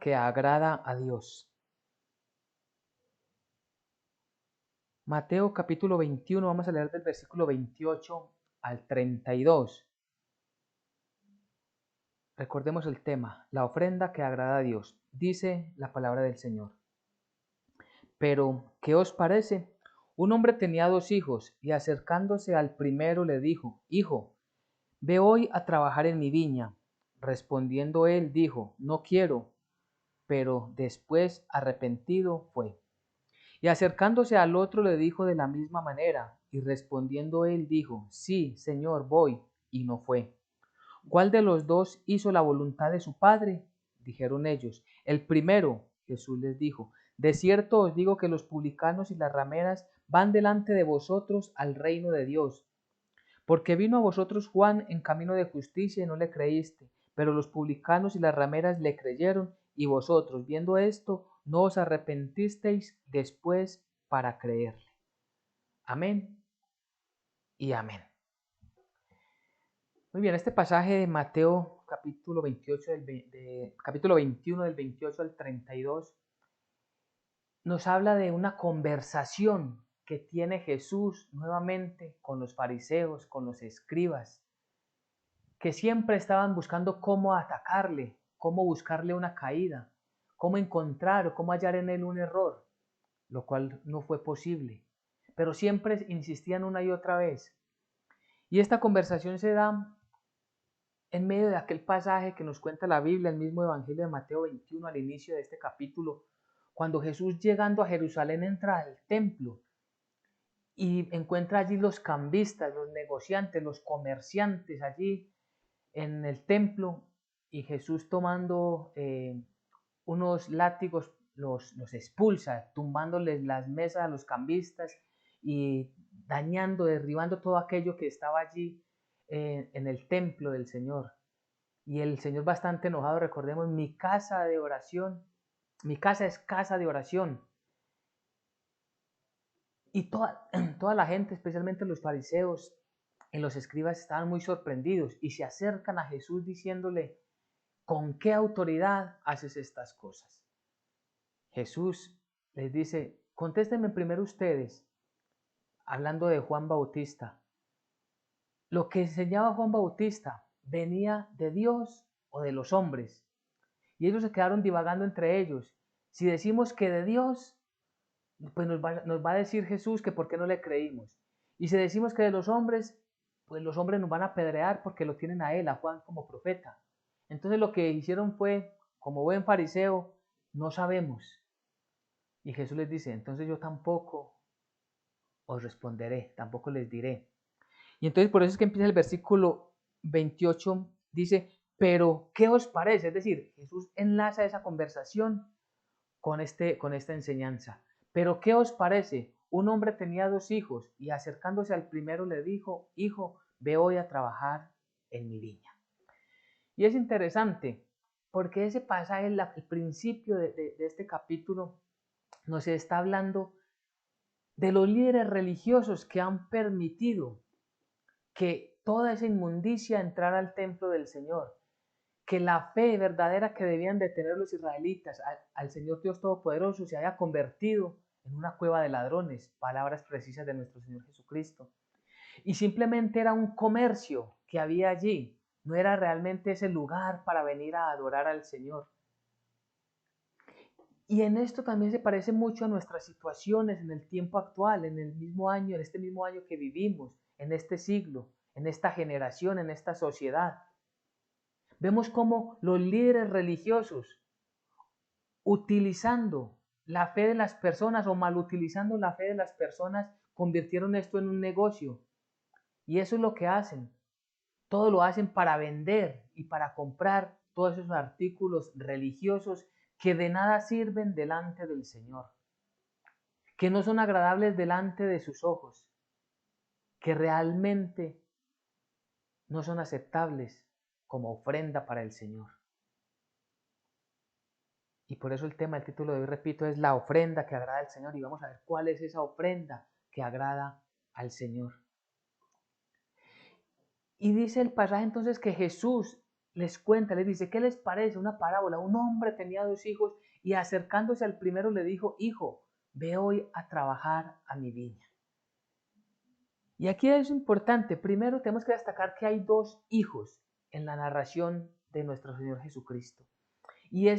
que agrada a Dios. Mateo capítulo 21, vamos a leer del versículo 28 al 32. Recordemos el tema, la ofrenda que agrada a Dios. Dice la palabra del Señor. Pero, ¿qué os parece? Un hombre tenía 2 hijos, y acercándose al primero le dijo: Hijo, ve hoy a trabajar en mi viña. Respondiendo él, dijo: No quiero. Pero después, arrepentido, fue. Y acercándose al otro le dijo de la misma manera, y respondiendo él dijo: Sí, Señor, voy, y no fue. ¿Cuál de los dos hizo la voluntad de su padre? Dijeron ellos: El primero. Jesús les dijo: De cierto os digo que los publicanos y las rameras van delante de vosotros al reino de Dios. Porque vino a vosotros Juan en camino de justicia y no le creíste, pero los publicanos y las rameras le creyeron, y vosotros, viendo esto, no os arrepentisteis después para creerle. Amén y amén. Muy bien, este pasaje de Mateo capítulo 28 capítulo 21 del 28 al 32 nos habla de una conversación que tiene Jesús nuevamente con los fariseos, con los escribas, que siempre estaban buscando cómo atacarle, cómo buscarle una caída, cómo encontrar o cómo hallar en él un error, lo cual no fue posible. Pero siempre insistían una y otra vez. Y esta conversación se da en medio de aquel pasaje que nos cuenta la Biblia, el mismo Evangelio de Mateo 21, al inicio de este capítulo, cuando Jesús, llegando a Jerusalén, entra al templo y encuentra allí los cambistas, los negociantes, los comerciantes allí en el templo, y Jesús, tomando unos látigos, los expulsa, tumbándoles las mesas a los cambistas y dañando, derribando todo aquello que estaba allí en el templo del Señor. Y el Señor, bastante enojado, recordemos: mi casa de oración, mi casa es casa de oración. Y toda la gente, especialmente los fariseos y los escribas, estaban muy sorprendidos y se acercan a Jesús diciéndole: ¿con qué autoridad haces estas cosas? Jesús les dice: contéstenme primero ustedes, hablando de Juan Bautista. ¿Lo que enseñaba Juan Bautista venía de Dios o de los hombres? Y ellos se quedaron divagando entre ellos. Si decimos que de Dios, pues nos va a decir Jesús que por qué no le creímos. Y si decimos que de los hombres, pues los hombres nos van a apedrear porque lo tienen a él, a Juan, como profeta. Entonces lo que hicieron fue, como buen fariseo, no sabemos. Y Jesús les dice: entonces yo tampoco os responderé, tampoco les diré. Y entonces por eso es que empieza el versículo 28, dice: pero ¿qué os parece? Es decir, Jesús enlaza esa conversación con esta enseñanza. Pero ¿qué os parece? Un hombre tenía 2 hijos, y acercándose al primero le dijo: Hijo, ve hoy a trabajar en mi viña. Y es interesante, porque ese pasaje, el principio de este capítulo, nos está hablando de los líderes religiosos que han permitido que toda esa inmundicia entrara al templo del Señor, que la fe verdadera que debían de tener los israelitas al Señor Dios Todopoderoso se haya convertido en una cueva de ladrones, palabras precisas de nuestro Señor Jesucristo. Y simplemente era un comercio que había allí, no era realmente ese lugar para venir a adorar al Señor. Y en esto también se parece mucho a nuestras situaciones en el tiempo actual, en el mismo año, en este mismo año que vivimos, en este siglo, en esta generación, en esta sociedad. Vemos cómo los líderes religiosos, utilizando la fe de las personas o mal utilizando la fe de las personas, convirtieron esto en un negocio. Y eso es lo que hacen. Todo lo hacen para vender y para comprar todos esos artículos religiosos que de nada sirven delante del Señor, que no son agradables delante de sus ojos, que realmente no son aceptables como ofrenda para el Señor. Y por eso el tema, el título de hoy, repito, es la ofrenda que agrada al Señor. Y vamos a ver cuál es esa ofrenda que agrada al Señor. Y dice el pasaje entonces que Jesús, les cuenta, les dice, ¿qué les parece? Una parábola. Un hombre tenía 2 hijos y acercándose al primero le dijo, hijo, ve hoy a trabajar a mi viña. Y aquí es importante, primero tenemos que destacar que hay 2 hijos en la narración de nuestro Señor Jesucristo. Y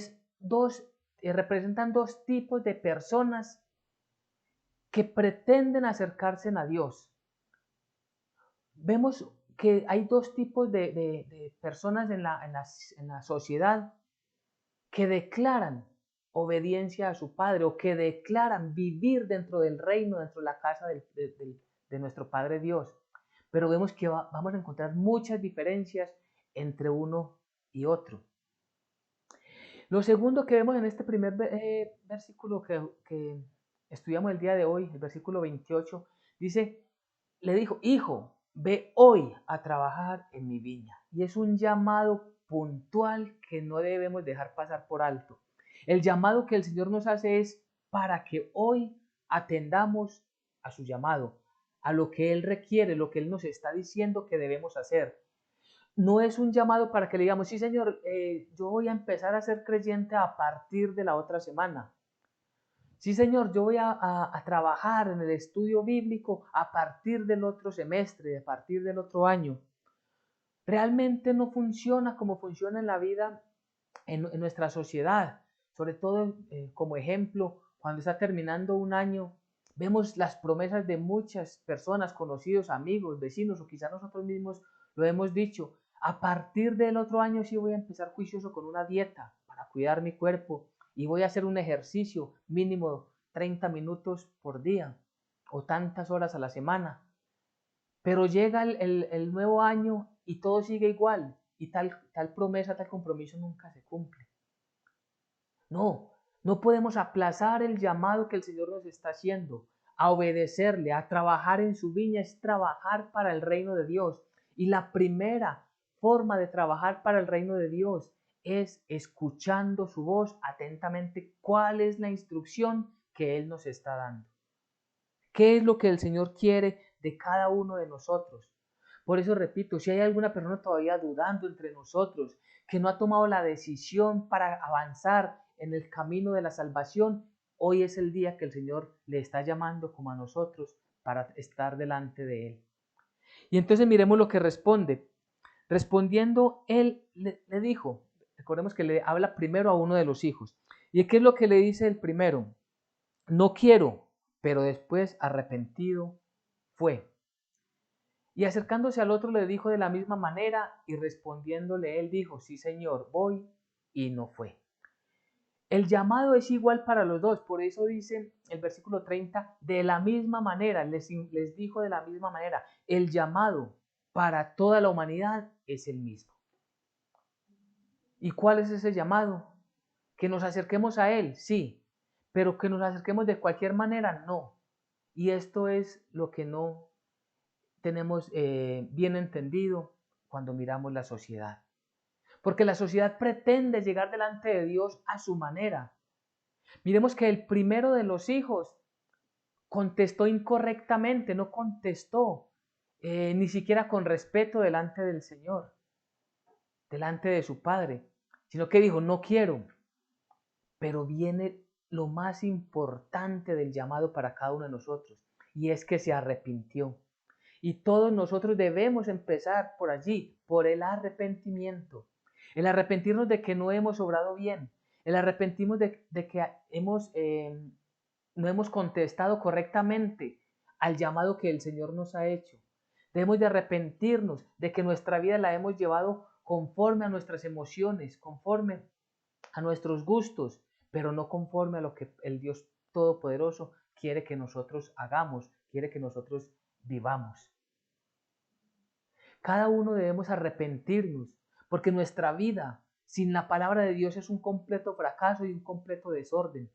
representan 2 tipos de personas que pretenden acercarse a Dios. Vemos que hay 2 tipos de personas en la sociedad que declaran obediencia a su Padre o que declaran vivir dentro del reino, dentro de la casa de nuestro Padre Dios. Pero vemos que vamos a encontrar muchas diferencias entre uno y otro. Lo segundo que vemos en este primer versículo que estudiamos el día de hoy, el versículo 28, dice, le dijo, hijo, ve hoy a trabajar en mi viña. Y es un llamado puntual que no debemos dejar pasar por alto. El llamado que el Señor nos hace es para que hoy atendamos a su llamado, a lo que Él requiere, lo que Él nos está diciendo que debemos hacer. No es un llamado para que le digamos, sí Señor, yo voy a empezar a ser creyente a partir de la otra semana. Sí, Señor, yo voy a trabajar en el estudio bíblico a partir del otro semestre, a partir del otro año. Realmente no funciona como funciona en la vida, en nuestra sociedad. Sobre todo, como ejemplo, cuando está terminando un año, vemos las promesas de muchas personas, conocidos, amigos, vecinos, o quizá nosotros mismos lo hemos dicho. A partir del otro año sí voy a empezar juicioso con una dieta para cuidar mi cuerpo y voy a hacer un ejercicio mínimo 30 minutos por día o tantas horas a la semana. Pero llega el nuevo año y todo sigue igual y tal promesa, tal compromiso nunca se cumple. No podemos aplazar el llamado que el Señor nos está haciendo. A obedecerle, a trabajar en su viña es trabajar para el reino de Dios. Y la primera forma de trabajar para el reino de Dios es escuchando su voz atentamente cuál es la instrucción que Él nos está dando. ¿Qué es lo que el Señor quiere de cada uno de nosotros? Por eso repito, si hay alguna persona todavía dudando entre nosotros, que no ha tomado la decisión para avanzar en el camino de la salvación, hoy es el día que el Señor le está llamando como a nosotros para estar delante de Él. Y entonces miremos lo que responde. Respondiendo, Él le dijo, recordemos que le habla primero a uno de los hijos. ¿Y qué es lo que le dice el primero? No quiero, pero después arrepentido fue. Y acercándose al otro le dijo de la misma manera y respondiéndole él dijo, sí Señor, voy, y no fue. El llamado es igual para los dos, por eso dice el versículo 30, de la misma manera, les dijo de la misma manera, el llamado para toda la humanidad es el mismo. ¿Y cuál es ese llamado? Que nos acerquemos a Él, sí, pero que nos acerquemos de cualquier manera, no. Y esto es lo que no tenemos bien entendido cuando miramos la sociedad. Porque la sociedad pretende llegar delante de Dios a su manera. Miremos que el primero de los hijos contestó incorrectamente, no contestó ni siquiera con respeto delante del Señor, delante de su padre, sino que dijo, no quiero. Pero viene lo más importante del llamado para cada uno de nosotros, y es que se arrepintió. Y todos nosotros debemos empezar por allí, por el arrepentimiento. El arrepentirnos de que no hemos obrado bien. El arrepentirnos de que no hemos contestado correctamente al llamado que el Señor nos ha hecho. Debemos de arrepentirnos de que nuestra vida la hemos llevado conforme a nuestras emociones, conforme a nuestros gustos, pero no conforme a lo que el Dios Todopoderoso quiere que nosotros hagamos, quiere que nosotros vivamos. Cada uno debemos arrepentirnos, porque nuestra vida sin la palabra de Dios es un completo fracaso y un completo desorden.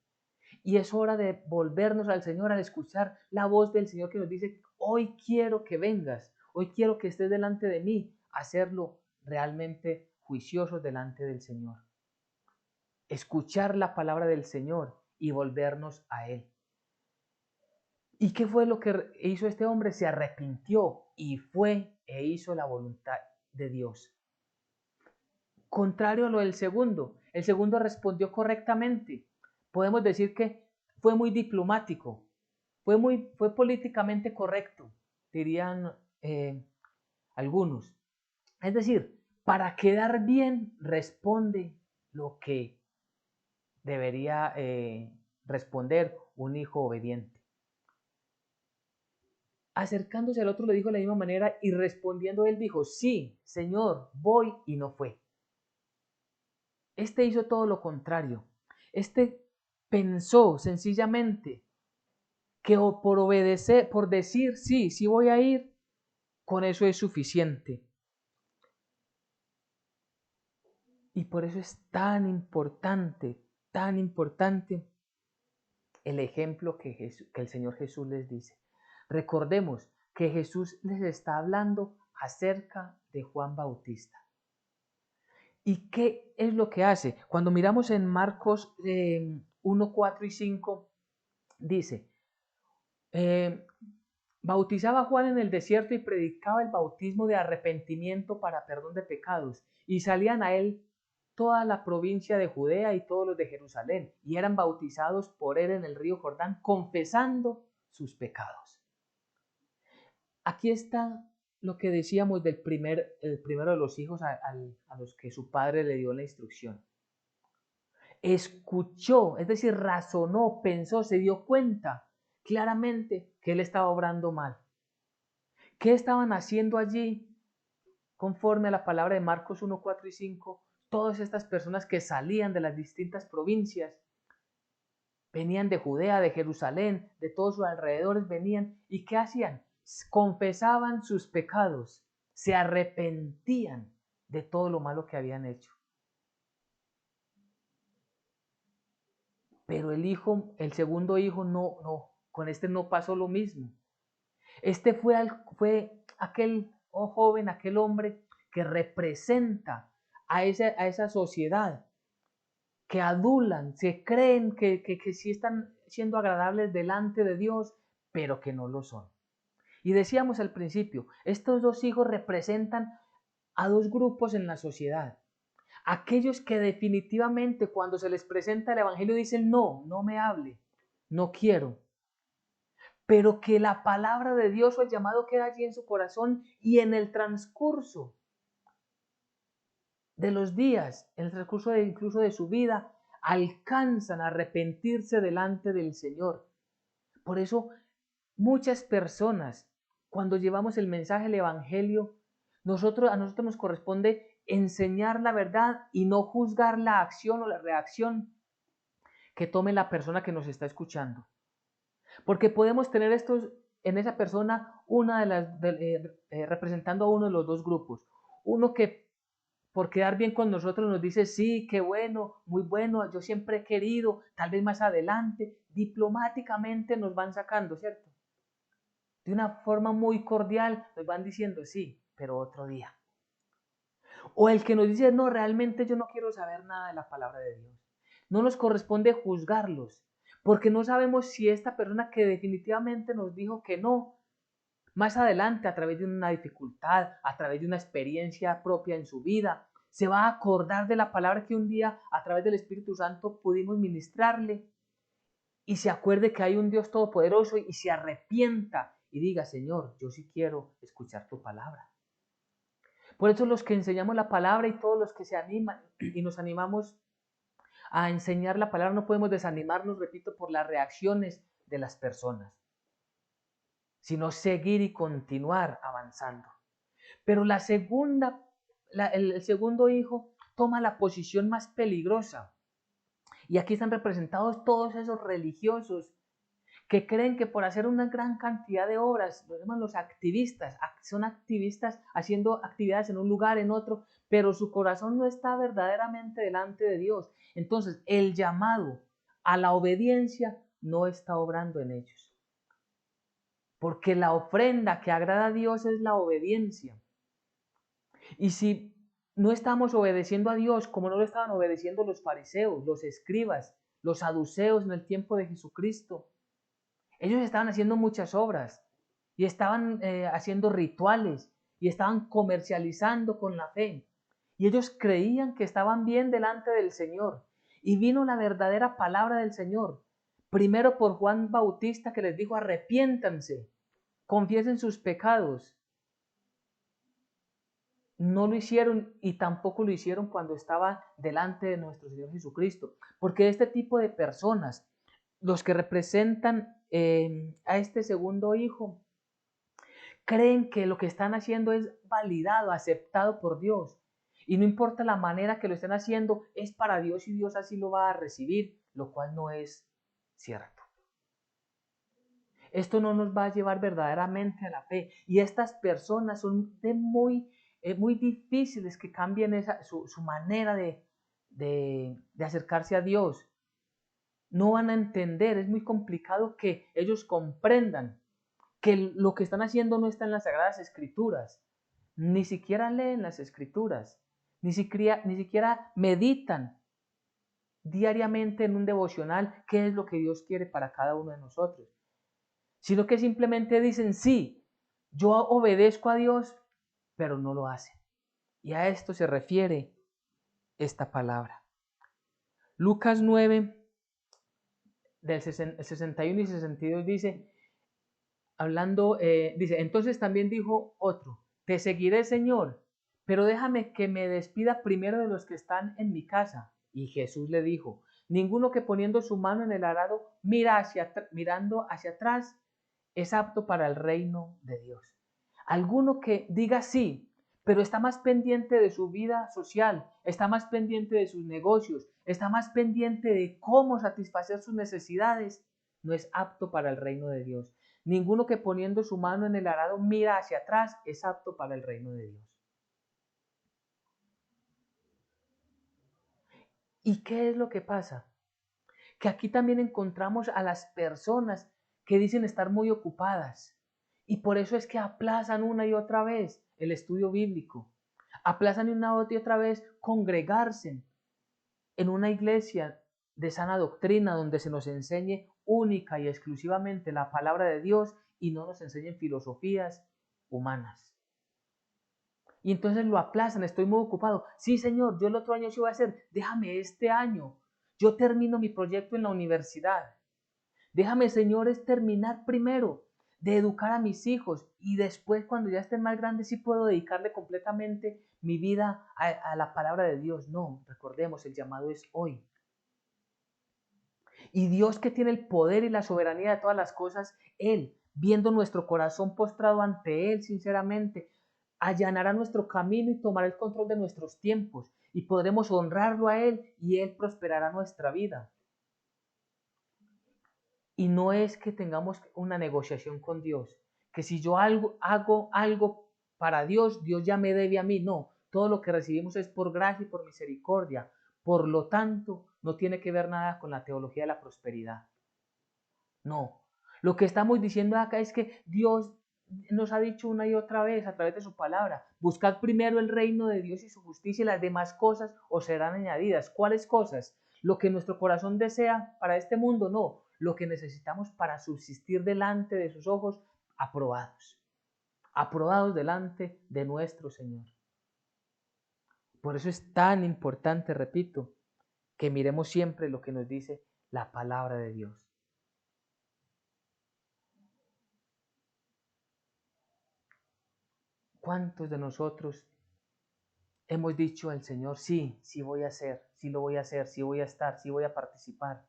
Y es hora de volvernos al Señor al escuchar la voz del Señor que nos dice, hoy quiero que vengas, hoy quiero que estés delante de mí, hacerlo realmente juiciosos delante del Señor. Escuchar la palabra del Señor y volvernos a Él. ¿Y qué fue lo que hizo este hombre? Se arrepintió y fue e hizo la voluntad de Dios. contrario a lo del segundo. El segundo respondió correctamente. Podemos decir que fue muy diplomático, fue políticamente correcto, dirían algunos. Es decir, para quedar bien responde lo que debería responder un hijo obediente. Acercándose al otro le dijo de la misma manera y respondiendo él dijo, sí, Señor, voy, y no fue. Este hizo todo lo contrario. Este pensó sencillamente que por obedecer, por decir sí, sí voy a ir, con eso es suficiente. Y por eso es tan importante el ejemplo que el Señor Jesús les dice. Recordemos que Jesús les está hablando acerca de Juan Bautista. ¿Y qué es lo que hace? Cuando miramos en Marcos 1, 4 y 5, dice, bautizaba a Juan en el desierto y predicaba el bautismo de arrepentimiento para perdón de pecados, y salían a él toda la provincia de Judea y todos los de Jerusalén, y eran bautizados por él en el río Jordán, confesando sus pecados. Aquí está lo que decíamos del el primero de los hijos a los que su padre le dio la instrucción. Escuchó, es decir, razonó, pensó, se dio cuenta claramente que él estaba obrando mal. ¿Qué estaban haciendo allí? Conforme a la palabra de Marcos 1, 4 y 5, todas estas personas que salían de las distintas provincias, venían de Judea, de Jerusalén, de todos sus alrededores venían, ¿y qué hacían? Confesaban sus pecados, se arrepentían de todo lo malo que habían hecho. Pero el segundo hijo con este no pasó lo mismo. Este fue aquel joven, aquel hombre que representa a esa sociedad, que adulan, se creen que sí están siendo agradables delante de Dios, pero que no lo son. Y decíamos al principio, estos dos hijos representan a dos grupos en la sociedad. Aquellos que definitivamente cuando se les presenta el Evangelio dicen, no, no me hable, no quiero. Pero que la palabra de Dios o el llamado queda allí en su corazón y en el transcurso de los días, en el transcurso incluso de su vida, alcanzan a arrepentirse delante del Señor. Por eso muchas personas, cuando llevamos el mensaje del Evangelio, a nosotros nos corresponde enseñar la verdad y no juzgar la acción o la reacción que tome la persona que nos está escuchando. Porque podemos tener en esa persona representando a uno de los dos grupos. Uno que por quedar bien con nosotros nos dice, sí, qué bueno, muy bueno, yo siempre he querido, tal vez más adelante, diplomáticamente nos van sacando, ¿cierto? De una forma muy cordial nos van diciendo, sí, pero otro día. O el que nos dice, no, realmente yo no quiero saber nada de la palabra de Dios. No nos corresponde juzgarlos, porque no sabemos si esta persona que definitivamente nos dijo que no, más adelante a través de una dificultad, a través de una experiencia propia en su vida, se va a acordar de la palabra que un día a través del Espíritu Santo pudimos ministrarle y se acuerde que hay un Dios todopoderoso y se arrepienta y diga, Señor, yo sí quiero escuchar tu palabra. Por eso los que enseñamos la palabra y todos los que se animan y nos animamos a enseñar la palabra no podemos desanimarnos, repito, por las reacciones de las personas, sino seguir y continuar avanzando. Pero el segundo hijo toma la posición más peligrosa. Y aquí están representados todos esos religiosos que creen que por hacer una gran cantidad de obras, lo llaman los activistas, son activistas haciendo actividades en un lugar, en otro, pero su corazón no está verdaderamente delante de Dios. Entonces, el llamado a la obediencia no está obrando en ellos. Porque la ofrenda que agrada a Dios es la obediencia. Y si no estamos obedeciendo a Dios como no lo estaban obedeciendo los fariseos, los escribas, los saduceos en el tiempo de Jesucristo, ellos estaban haciendo muchas obras y estaban haciendo rituales y estaban comercializando con la fe. Y ellos creían que estaban bien delante del Señor. Y vino la verdadera palabra del Señor. Primero por Juan Bautista, que les dijo: arrepiéntanse, confiesen sus pecados. No lo hicieron, y tampoco lo hicieron cuando estaba delante de nuestro Señor Jesucristo. Porque este tipo de personas, los que representan a este segundo hijo, creen que lo que están haciendo es validado, aceptado por Dios. Y no importa la manera que lo estén haciendo, es para Dios y Dios así lo va a recibir, lo cual no es cierto. Esto no nos va a llevar verdaderamente a la fe. Y estas personas son muy difíciles que cambien su manera de acercarse a Dios. No van a entender, es muy complicado que ellos comprendan que lo que están haciendo no está en las Sagradas Escrituras. Ni siquiera leen las Escrituras, ni siquiera meditan diariamente en un devocional qué es lo que Dios quiere para cada uno de nosotros, sino que simplemente dicen: sí, yo obedezco a Dios, pero no lo hacen. Y a esto se refiere esta palabra. Lucas 9, del 61 y 62 dice, dice: entonces también dijo otro: te seguiré, Señor, pero déjame que me despida primero de los que están en mi casa. Y Jesús le dijo: ninguno que poniendo su mano en el arado mirando hacia atrás es apto para el reino de Dios. Alguno que diga sí, pero está más pendiente de su vida social, está más pendiente de sus negocios, está más pendiente de cómo satisfacer sus necesidades, no es apto para el reino de Dios. Ninguno que poniendo su mano en el arado mira hacia atrás es apto para el reino de Dios. ¿Y qué es lo que pasa? Que aquí también encontramos a las personas que dicen estar muy ocupadas, y por eso es que aplazan una y otra vez el estudio bíblico, aplazan una y otra vez congregarse en una iglesia de sana doctrina donde se nos enseñe única y exclusivamente la palabra de Dios y no nos enseñen filosofías humanas. Y entonces lo aplazan: estoy muy ocupado. Sí, Señor, yo el otro año sí voy a hacer. Déjame este año. Yo termino mi proyecto en la universidad. Déjame, Señor, es terminar primero de educar a mis hijos, y después, cuando ya estén más grandes, sí puedo dedicarle completamente mi vida a la palabra de Dios. No, recordemos, el llamado es hoy. Y Dios, que tiene el poder y la soberanía de todas las cosas, Él, viendo nuestro corazón postrado ante Él sinceramente, allanará nuestro camino y tomará el control de nuestros tiempos, y podremos honrarlo a Él, y Él prosperará nuestra vida. Y no es que tengamos una negociación con Dios, que si yo hago algo para Dios, Dios ya me debe a mí. No, todo lo que recibimos es por gracia y por misericordia. Por lo tanto, no tiene que ver nada con la teología de la prosperidad. No, lo que estamos diciendo acá es que Dios nos ha dicho una y otra vez a través de su palabra: buscad primero el reino de Dios y su justicia, y las demás cosas os serán añadidas. ¿Cuáles cosas? Lo que nuestro corazón desea para este mundo, no, lo que necesitamos para subsistir delante de sus ojos, aprobados delante de nuestro Señor. Por eso es tan importante, repito, que miremos siempre lo que nos dice la palabra de Dios. ¿Cuántos de nosotros hemos dicho al Señor: sí, sí voy a hacer, sí lo voy a hacer, sí voy a estar, sí voy a participar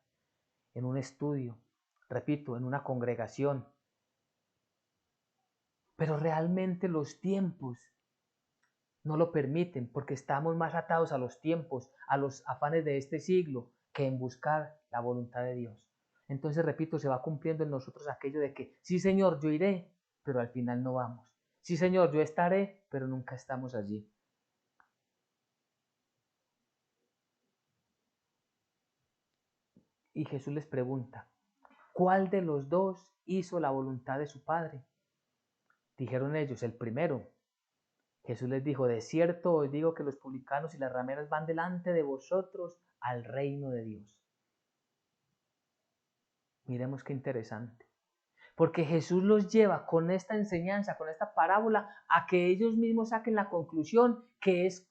en un estudio, repito, en una congregación? Pero realmente los tiempos no lo permiten, porque estamos más atados a los tiempos, a los afanes de este siglo, que en buscar la voluntad de Dios. Entonces, repito, se va cumpliendo en nosotros aquello de que sí, Señor, yo iré, pero al final no vamos. Sí, Señor, yo estaré, pero nunca estamos allí. Y Jesús les pregunta: ¿cuál de los dos hizo la voluntad de su Padre? Dijeron ellos: el primero. Jesús les dijo: de cierto os digo que los publicanos y las rameras van delante de vosotros al reino de Dios. Miremos qué interesante. Porque Jesús los lleva con esta enseñanza, con esta parábola, a que ellos mismos saquen la conclusión que es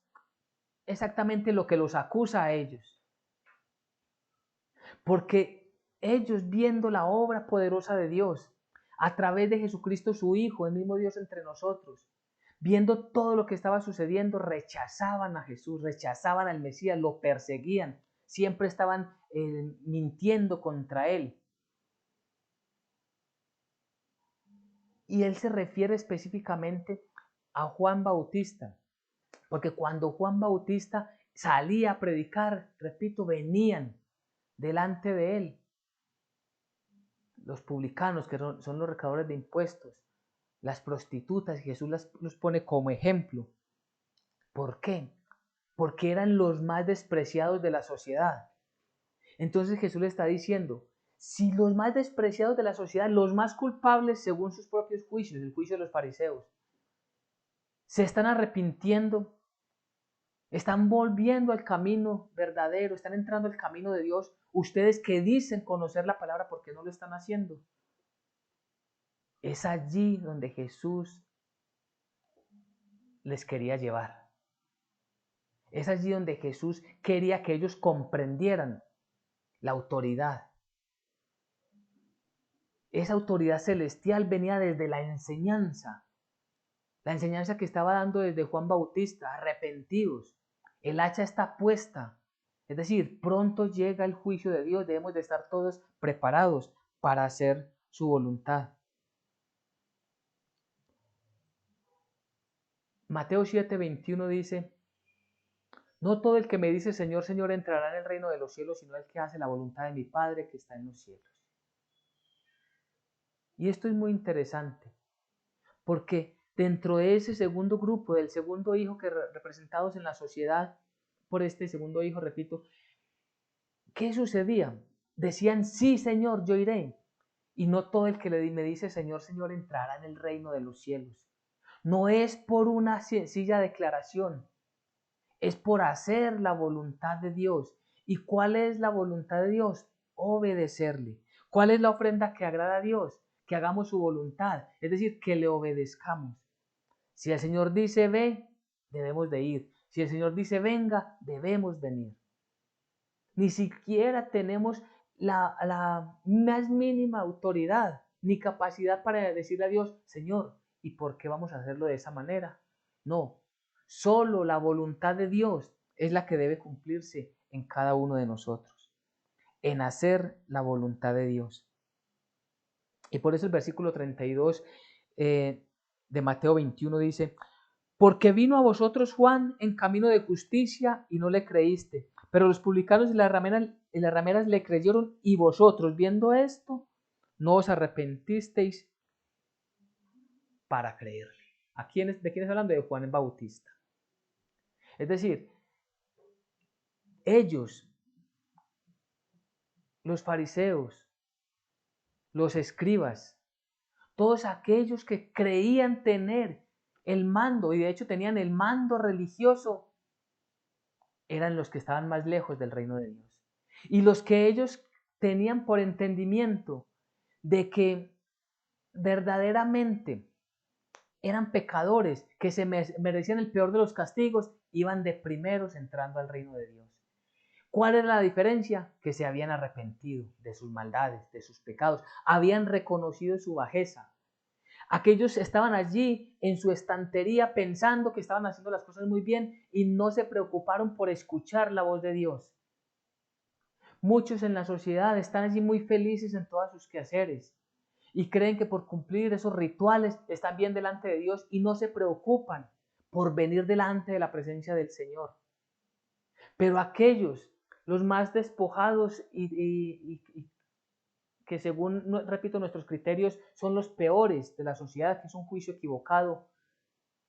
exactamente lo que los acusa a ellos. Porque ellos, viendo la obra poderosa de Dios a través de Jesucristo su Hijo, el mismo Dios entre nosotros, viendo todo lo que estaba sucediendo, rechazaban a Jesús, rechazaban al Mesías, lo perseguían, siempre estaban mintiendo contra él. Y él se refiere específicamente a Juan Bautista, porque cuando Juan Bautista salía a predicar, repito, venían delante de él los publicanos, que son los recaudadores de impuestos, las prostitutas, y Jesús los pone como ejemplo. ¿Por qué? Porque eran los más despreciados de la sociedad. Entonces Jesús le está diciendo, si los más despreciados de la sociedad, los más culpables según sus propios juicios, el juicio de los fariseos, se están arrepintiendo, están volviendo al camino verdadero, están entrando al camino de Dios, ustedes que dicen conocer la palabra, ¿por qué no lo están haciendo? Es allí donde Jesús les quería llevar. Es allí donde Jesús quería que ellos comprendieran la autoridad. Esa autoridad celestial venía desde la enseñanza que estaba dando desde Juan Bautista, arrepentidos. El hacha está puesta, es decir, pronto llega el juicio de Dios, debemos de estar todos preparados para hacer su voluntad. Mateo 7:21 dice, no todo el que me dice Señor, Señor entrará en el reino de los cielos, sino el que hace la voluntad de mi Padre que está en los cielos. Y esto es muy interesante, porque dentro de ese segundo grupo, del segundo hijo que representados en la sociedad, por este segundo hijo, repito, ¿qué sucedía? Decían, sí, Señor, yo iré. Y no todo el que me dice, Señor, Señor, entrará en el reino de los cielos. No es por una sencilla declaración, es por hacer la voluntad de Dios. ¿Y cuál es la voluntad de Dios? Obedecerle. ¿Cuál es la ofrenda que agrada a Dios? Que hagamos su voluntad, es decir, que le obedezcamos. Si el Señor dice ve, debemos de ir. Si el Señor dice venga, debemos venir. Ni siquiera tenemos la más mínima autoridad ni capacidad para decirle a Dios, Señor, ¿y por qué vamos a hacerlo de esa manera? No, solo la voluntad de Dios es la que debe cumplirse en cada uno de nosotros, en hacer la voluntad de Dios. Y por eso el versículo 32 de Mateo 21 dice, porque vino a vosotros Juan en camino de justicia y no le creíste, pero los publicanos y las rameras le creyeron, y vosotros, viendo esto, no os arrepentisteis para creerle. ¿De quién es hablando? De Juan el Bautista. Es decir, ellos, los fariseos, los escribas, todos aquellos que creían tener el mando, y de hecho tenían el mando religioso, eran los que estaban más lejos del reino de Dios. Y los que ellos tenían por entendimiento de que verdaderamente eran pecadores, que se merecían el peor de los castigos, iban de primeros entrando al reino de Dios. ¿Cuál era la diferencia? Que se habían arrepentido de sus maldades, de sus pecados, habían reconocido su bajeza. Aquellos estaban allí en su estantería pensando que estaban haciendo las cosas muy bien y no se preocuparon por escuchar la voz de Dios. Muchos en la sociedad están allí muy felices en todos sus quehaceres y creen que por cumplir esos rituales están bien delante de Dios y no se preocupan por venir delante de la presencia del Señor. Pero aquellos, los más despojados y que según, repito, nuestros criterios son los peores de la sociedad, que es un juicio equivocado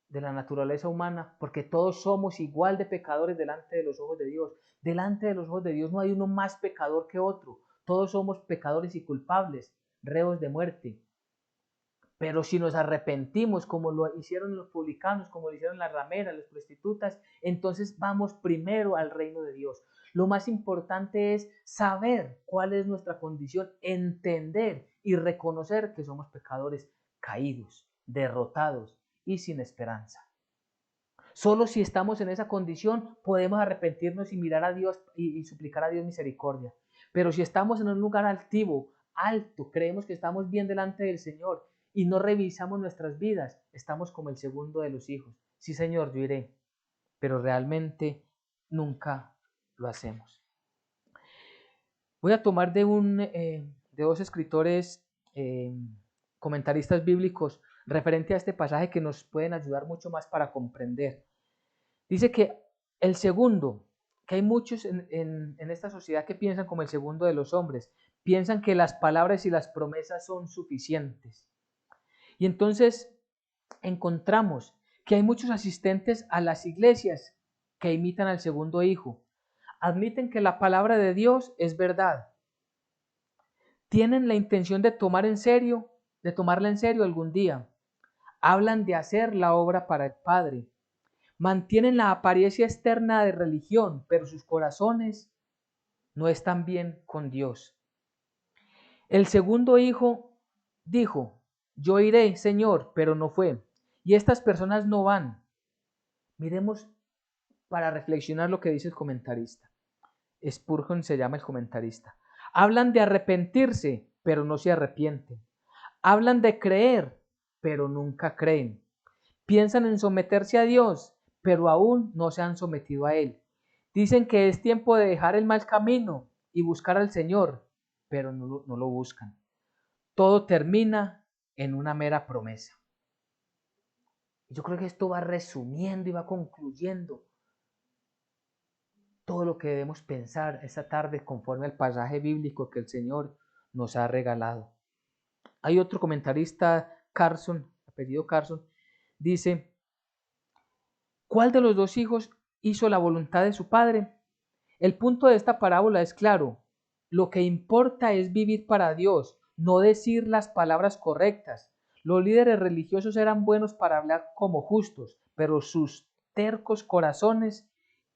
de la naturaleza humana, porque todos somos igual de pecadores delante de los ojos de Dios. Delante de los ojos de Dios no hay uno más pecador que otro. Todos somos pecadores y culpables, reos de muerte. Pero si nos arrepentimos, como lo hicieron los publicanos, como lo hicieron las rameras, las prostitutas, entonces vamos primero al reino de Dios. Lo más importante es saber cuál es nuestra condición, entender y reconocer que somos pecadores caídos, derrotados y sin esperanza. Solo si estamos en esa condición podemos arrepentirnos y mirar a Dios y suplicar a Dios misericordia. Pero si estamos en un lugar altivo, alto, creemos que estamos bien delante del Señor y no revisamos nuestras vidas, estamos como el segundo de los hijos. Sí, Señor, yo iré, pero realmente nunca lo hacemos. Voy a tomar de dos escritores comentaristas bíblicos referente a este pasaje que nos pueden ayudar mucho más para comprender. Dice que el segundo, que hay muchos en esta sociedad que piensan como el segundo de los hombres, piensan que las palabras y las promesas son suficientes. Y entonces encontramos que hay muchos asistentes a las iglesias que imitan al segundo hijo. Admiten que la palabra de Dios es verdad. Tienen la intención de tomarla en serio algún día. Hablan de hacer la obra para el Padre. Mantienen la apariencia externa de religión, pero sus corazones no están bien con Dios. El segundo hijo dijo, yo iré, Señor, pero no fue. Y estas personas no van. Miremos para reflexionar lo que dice el comentarista. Spurgeon se llama el comentarista. Hablan de arrepentirse, pero no se arrepienten. Hablan de creer, pero nunca creen. Piensan en someterse a Dios, pero aún no se han sometido a Él. Dicen que es tiempo de dejar el mal camino y buscar al Señor, pero no lo buscan. Todo termina en una mera promesa. Yo creo que esto va resumiendo y va concluyendo todo lo que debemos pensar esta tarde conforme al pasaje bíblico que el Señor nos ha regalado. Hay otro comentarista, Carson, apellido Carson, dice, ¿cuál de los dos hijos hizo la voluntad de su padre? El punto de esta parábola es claro. Lo que importa es vivir para Dios, no decir las palabras correctas. Los líderes religiosos eran buenos para hablar como justos, pero sus tercos corazones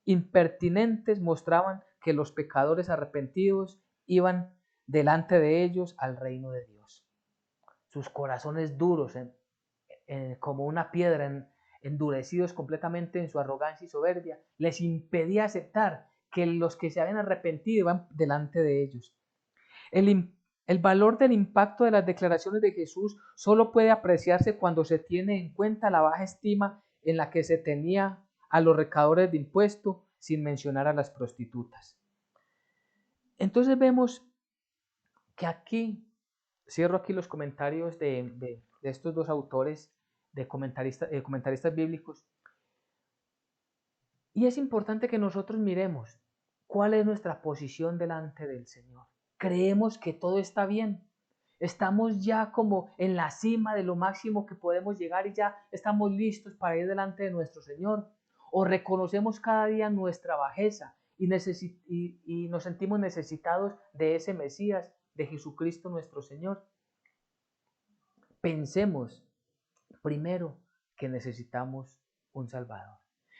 impertinentes mostraban que los pecadores arrepentidos iban delante de ellos al reino de Dios. Sus corazones duros, como una piedra, endurecidos completamente en su arrogancia y soberbia, les impedía aceptar que los que se habían arrepentido iban delante de ellos. El valor del impacto de las declaraciones de Jesús solo puede apreciarse cuando se tiene en cuenta la baja estima en la que se tenía a los recaudadores de impuestos, sin mencionar a las prostitutas. Entonces vemos que aquí, cierro aquí los comentarios de estos dos autores, de comentaristas bíblicos, y es importante que nosotros miremos cuál es nuestra posición delante del Señor. Creemos que todo está bien. Estamos ya como en la cima de lo máximo que podemos llegar y ya estamos listos para ir delante de nuestro Señor. O reconocemos cada día nuestra bajeza y nos sentimos necesitados de ese Mesías, de Jesucristo nuestro Señor. Pensemos primero que necesitamos un Salvador.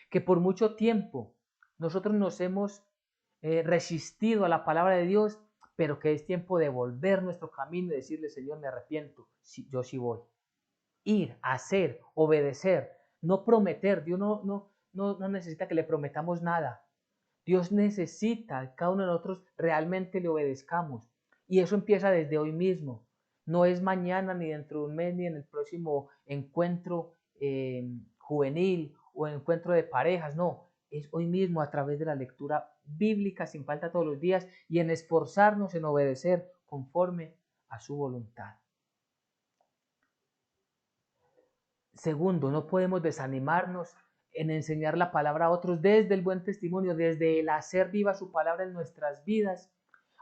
Que por mucho tiempo nosotros nos hemos resistido a la palabra de Dios, pero que es tiempo de volver nuestro camino y decirle, Señor, me arrepiento, yo sí voy. Ir, hacer, obedecer, no prometer. Dios no necesita que le prometamos nada. Dios necesita que cada uno de nosotros realmente le obedezcamos. Y eso empieza desde hoy mismo. No es mañana, ni dentro de un mes, ni en el próximo encuentro juvenil o encuentro de parejas. No, es hoy mismo a través de la lectura bíblica sin falta todos los días y en esforzarnos en obedecer conforme a su voluntad. Segundo, no podemos desanimarnos en enseñar la palabra a otros desde el buen testimonio, desde el hacer viva su palabra en nuestras vidas,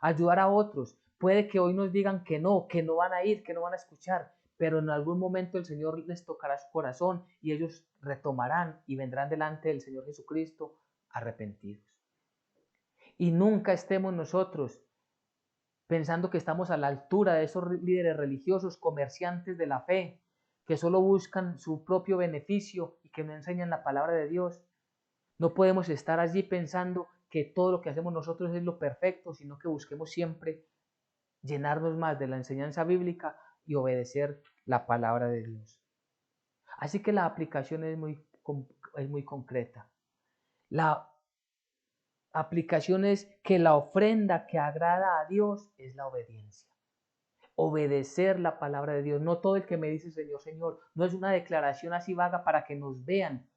ayudar a otros. Puede que hoy nos digan que no van a ir, que no van a escuchar, pero en algún momento el Señor les tocará su corazón y ellos retomarán y vendrán delante del Señor Jesucristo arrepentidos. Y nunca estemos nosotros pensando que estamos a la altura de esos líderes religiosos, comerciantes de la fe, que solo buscan su propio beneficio y que no enseñan la palabra de Dios. No podemos estar allí pensando que todo lo que hacemos nosotros es lo perfecto, sino que busquemos siempre llenarnos más de la enseñanza bíblica y obedecer la palabra de Dios. Así que la aplicación es muy es muy concreta. La aplicación es que la ofrenda que agrada a Dios es la obediencia. Obedecer la palabra de Dios. No todo el que me dice Señor, Señor, no es una declaración así vaga para que nos vean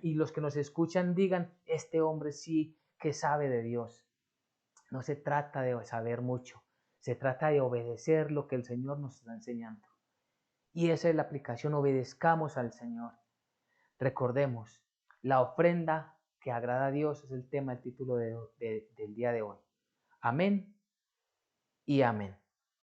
y los que nos escuchan digan, este hombre sí que sabe de Dios. No se trata de saber mucho, se trata de obedecer lo que el Señor nos está enseñando. Y esa es la aplicación, obedezcamos al Señor. Recordemos, la ofrenda que agrada a Dios es el tema, el título del día de hoy. Amén y amén.